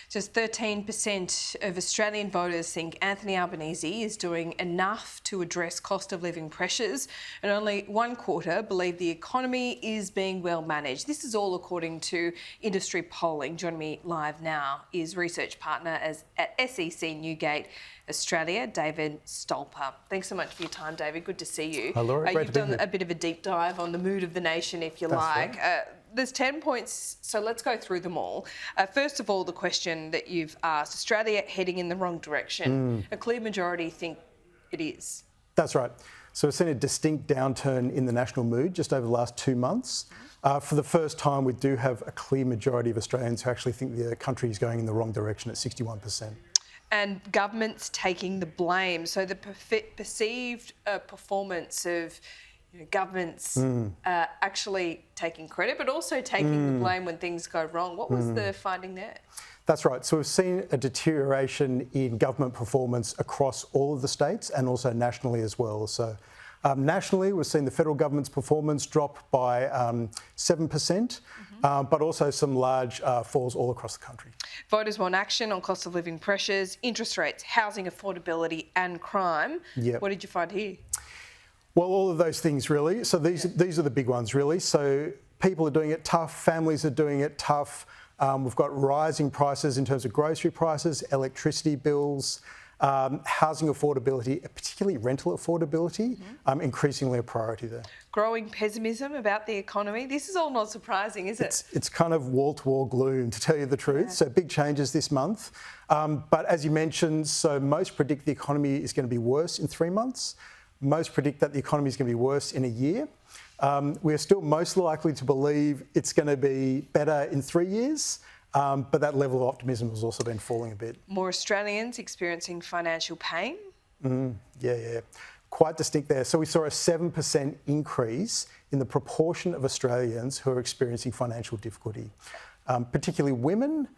Just 13% of Australian voters think Anthony Albanese is doing enough to address cost of living pressures, and only 1/4 believe the economy is being well managed. This is all according to industry polling. Joining me live now is research partner at SEC Newgate Australia, David Stolper. Thanks so much for your time, David. Good to see you. Hi, Laura. Great You've to be done here. a bit of a deep dive on the mood of the nation, if you like. Right. There's 10 points, so let's go through them all. First of all, the question that you've asked, Australia heading in the wrong direction. A clear majority think it is. That's right. So we've seen a distinct downturn in the national mood just over the last 2 months. For the first time, we do have a clear majority of Australians who actually think the country is going in the wrong direction at 61%. And government's taking the blame. So the perceived performance of governments actually taking credit, but also taking the blame when things go wrong. What was the finding there? That's right. So we've seen a deterioration in government performance across all of the states and also nationally as well. So nationally, we've seen the federal government's performance drop by 7%, but also some large falls all across the country. Voters want action on cost of living pressures, interest rates, housing affordability and crime. Yep. What did you find here? Well, all of those things really. So these are the big ones really. So people are doing it tough, families are doing it tough. We've got rising prices in terms of grocery prices, electricity bills, housing affordability, particularly rental affordability, increasingly a priority there. Growing pessimism about the economy. This is all not surprising, is it? It's kind of wall-to-wall gloom, to tell you the truth. Yeah. So big changes this month. But as you mentioned, so most predict the economy is going to be worse in 3 months. Most predict that the economy is going to be worse in a year. We're still most likely to believe it's going to be better in 3 years, but that level of optimism has also been falling a bit. More Australians experiencing financial pain? Yeah. Quite distinct there. So we saw a 7% increase in the proportion of Australians who are experiencing financial difficulty, particularly women,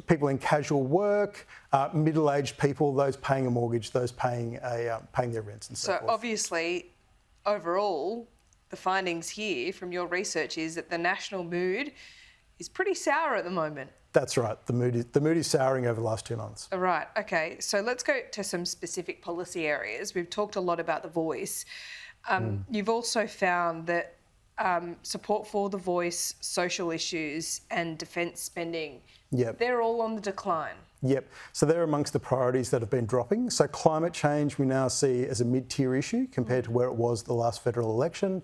people in casual work, middle-aged people, those paying a mortgage, those paying their rents and so forth. So obviously, overall, the findings here from your research is that the national mood is pretty sour at the moment. That's right. The mood is souring over the last 2 months. All right. Okay. So let's go to some specific policy areas. We've talked a lot about the voice. You've also found that support for the voice, social issues and defence spending, they're all on the decline. Yep. So they're amongst the priorities that have been dropping. So climate change we now see as a mid-tier issue compared to where it was the last federal election.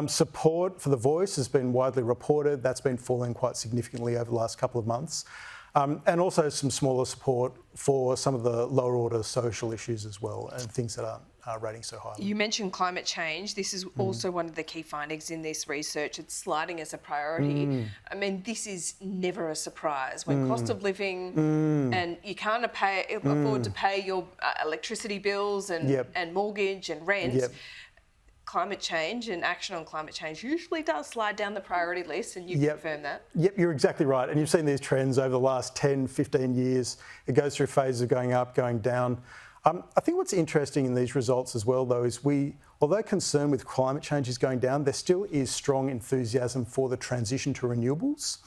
Support for the voice has been widely reported. That's been falling quite significantly over the last couple of months. And also some smaller support for some of the lower order social issues as well and things that aren't rating so highly. You mentioned climate change. This is also one of the key findings in this research. It's sliding as a priority. I mean, this is never a surprise. When cost of living and you can't afford to pay your electricity bills and mortgage and rent, climate change and action on climate change usually does slide down the priority list, and you confirm that. Yep, you're exactly right. And you've seen these trends over the last 10, 15 years. It goes through phases of going up, going down. I think what's interesting in these results as well, though, is although concern with climate change is going down, there still is strong enthusiasm for the transition to renewables,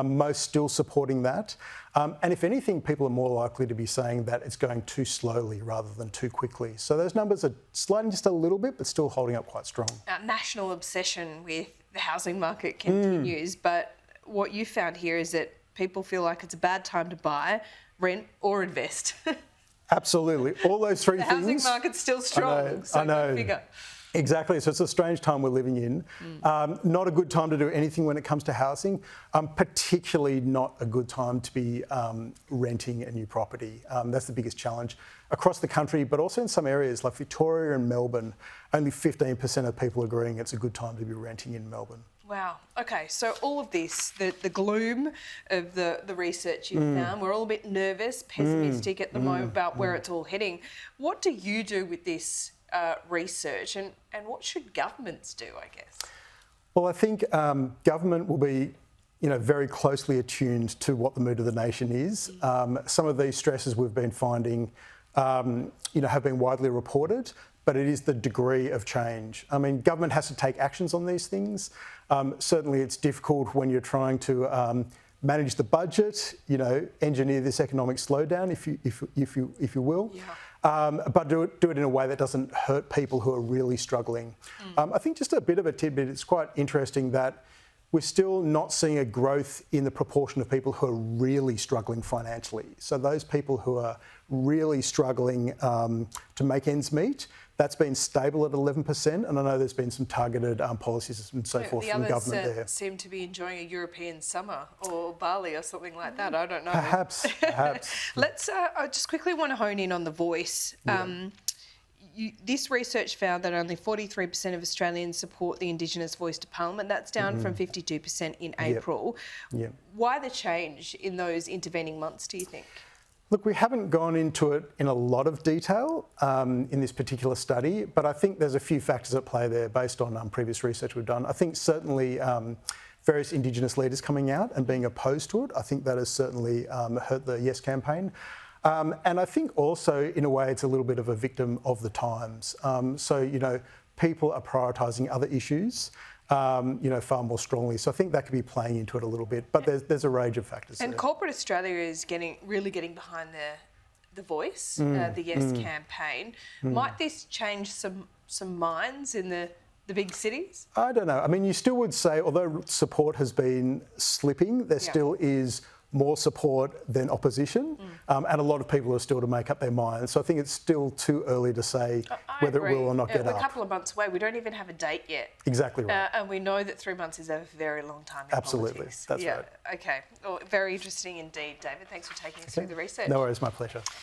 most still supporting that. And if anything, people are more likely to be saying that it's going too slowly rather than too quickly. So those numbers are sliding just a little bit, but still holding up quite strong. National obsession with the housing market continues, but what you found here is that people feel like it's a bad time to buy, rent or invest. Absolutely. All those three things. The housing market's still strong. I know. Go figure. Exactly. So it's a strange time we're living in. Not a good time to do anything when it comes to housing, particularly not a good time to be renting a new property. That's the biggest challenge across the country, but also in some areas like Victoria and Melbourne, only 15% of people agreeing it's a good time to be renting in Melbourne. Wow. Okay, so all of this, the gloom of the research you've found, we're all a bit nervous, pessimistic at the moment about where it's all heading. What do you do with this research and what should governments do, I guess? Well, I think government will be very closely attuned to what the mood of the nation is. Some of these stresses we've been finding have been widely reported, but it is the degree of change. I mean, government has to take actions on these things. Certainly it's difficult when you're trying to manage the budget, engineer this economic slowdown, if you will. Yeah. But do it in a way that doesn't hurt people who are really struggling. I think just a bit of a tidbit, it's quite interesting that we're still not seeing a growth in the proportion of people who are really struggling financially. So those people who are really struggling to make ends meet, that's been stable at 11%, and I know there's been some targeted policies and so forth from the government there. Seem to be enjoying a European summer or Bali or something like that. I don't know. Perhaps. Let's. I just quickly want to hone in on the voice. Yeah. This research found that only 43% of Australians support the Indigenous voice to Parliament. That's down from 52% in April. Yep. Why the change in those intervening months, do you think? Look, we haven't gone into it in a lot of detail in this particular study, but I think there's a few factors at play there based on previous research we've done. I think certainly various Indigenous leaders coming out and being opposed to it, I think that has certainly hurt the Yes campaign. And I think also, in a way, it's a little bit of a victim of the times. So, people are prioritising other issues, far more strongly. So I think that could be playing into it a little bit. But there's a range of factors. And there. Corporate Australia is really getting behind the voice, the Yes campaign. Might this change some minds in the big cities? I don't know. I mean, you still would say, although support has been slipping, there still is more support than opposition, and a lot of people are still to make up their minds. So I think it's still too early to say whether it will or not get up. We're a couple of months away. We don't even have a date yet. Exactly right. And we know that 3 months is a very long time in Absolutely, politics. that's right. Okay. Well, very interesting indeed, David. Thanks for taking us through the research. No worries, my pleasure.